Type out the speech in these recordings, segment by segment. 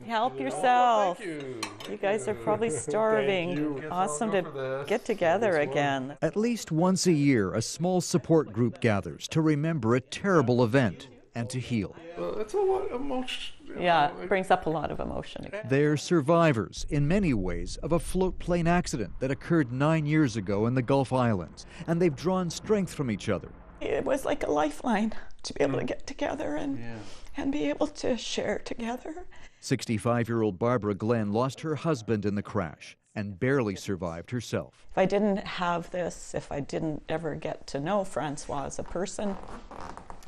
Help yourself. Thank you. You guys are probably starving. Awesome to get together again. At least once a year, a small support group gathers to remember a terrible event and to heal. Well, it's a lot of emotion. Yeah, it brings up a lot of emotion. They're survivors, in many ways, of a floatplane accident that occurred 9 years ago in the Gulf Islands, and they've drawn strength from each other. It was like a lifeline to be able to get together and be able to share together. 65-year-old Barbara Glenn lost her husband in the crash and barely survived herself. If I didn't have this, if I didn't ever get to know Francois as a person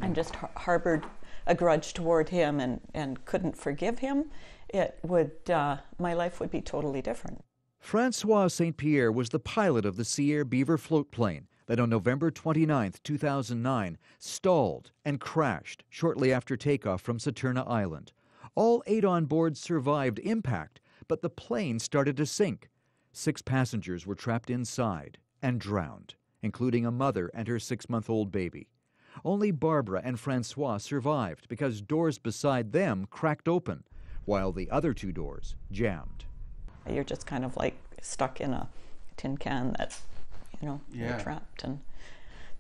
and just harbored a grudge toward him and couldn't forgive him, it would my life would be totally different. Francois St. Pierre was the pilot of the Sierra Beaver floatplane that on November 29, 2009, stalled and crashed shortly after takeoff from Saturna Island. All 8 on board survived impact, but the plane started to sink. 6 passengers were trapped inside and drowned, including a mother and her 6-month-old baby. Only Barbara and Francois survived because doors beside them cracked open, while the other 2 doors jammed. You're just kind of like stuck in a tin can that's, you're trapped. And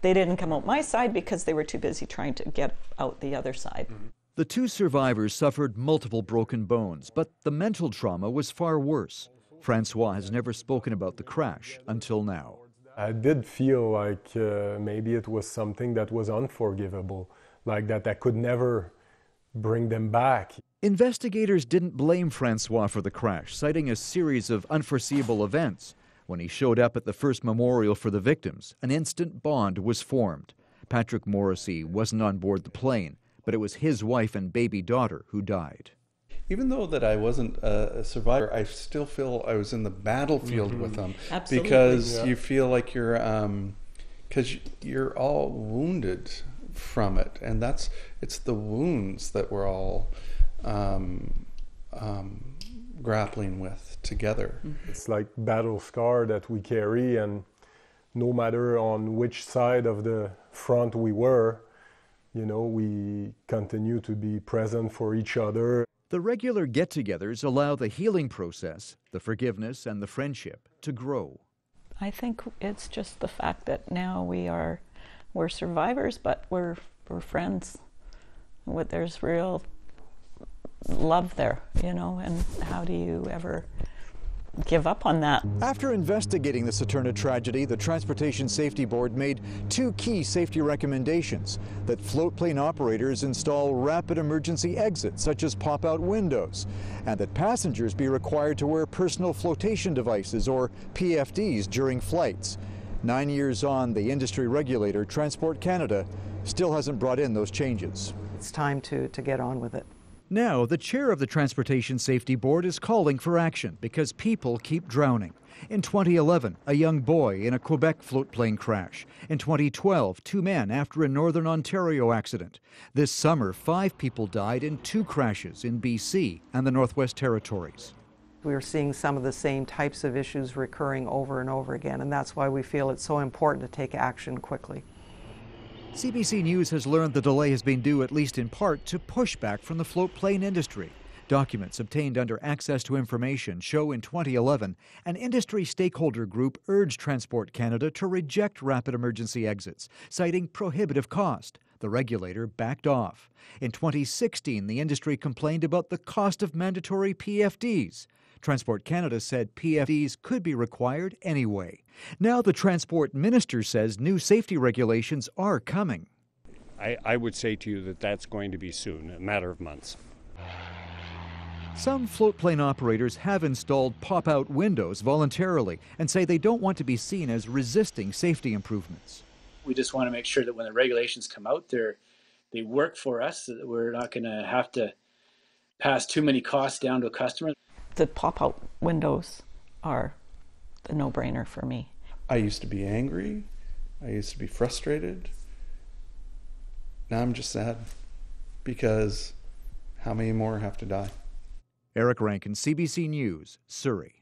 they didn't come out my side because they were too busy trying to get out the other side. The 2 survivors suffered multiple broken bones, but the mental trauma was far worse. Francois has never spoken about the crash until now. I did feel like maybe it was something that was unforgivable, like that I could never bring them back. Investigators didn't blame Francois for the crash, citing a series of unforeseeable events. When he showed up at the first memorial for the victims, an instant bond was formed. Patrick Morrissey wasn't on board the plane, but it was his wife and baby daughter who died. Even though that I wasn't a survivor, I still feel I was in the battlefield with them. Absolutely. Because you feel like you're, because you're all wounded from it, and it's the wounds that we're all grappling with together. It's like battle scar that we carry, and no matter on which side of the front we were, we continue to be present for each other. The regular get-togethers allow the healing process, the forgiveness and the friendship to grow. I think it's just the fact that now we're survivors, but we're friends. There's real love there, and how do you ever give up on that? After investigating the Saturna tragedy, the Transportation Safety Board made 2 key safety recommendations: that floatplane operators install rapid emergency exits, such as pop-out windows, and that passengers be required to wear personal flotation devices, or PFDs, during flights. 9 years on, the industry regulator, Transport Canada, still hasn't brought in those changes. It's time to get on with it. Now, the chair of the Transportation Safety Board is calling for action because people keep drowning. In 2011, a young boy in a Quebec floatplane crash. In 2012, 2 men after a Northern Ontario accident. This summer, 5 people died in 2 crashes in BC and the Northwest Territories. We're seeing some of the same types of issues recurring over and over again, and that's why we feel it's so important to take action quickly. CBC News has learned the delay has been due, at least in part, to pushback from the floatplane industry. Documents obtained under Access to Information show in 2011, an industry stakeholder group urged Transport Canada to reject rapid emergency exits, citing prohibitive cost. The regulator backed off. In 2016, the industry complained about the cost of mandatory PFDs. Transport Canada said PFDs could be required anyway. Now the Transport Minister says new safety regulations are coming. I would say to you that that's going to be soon, a matter of months. Some floatplane operators have installed pop-out windows voluntarily and say they don't want to be seen as resisting safety improvements. We just want to make sure that when the regulations come out there, they work for us, that we're not going to have to pass too many costs down to a customer. The pop-out windows are the no-brainer for me. I used to be angry. I used to be frustrated. Now I'm just sad because how many more have to die? Eric Rankin, CBC News, Surrey.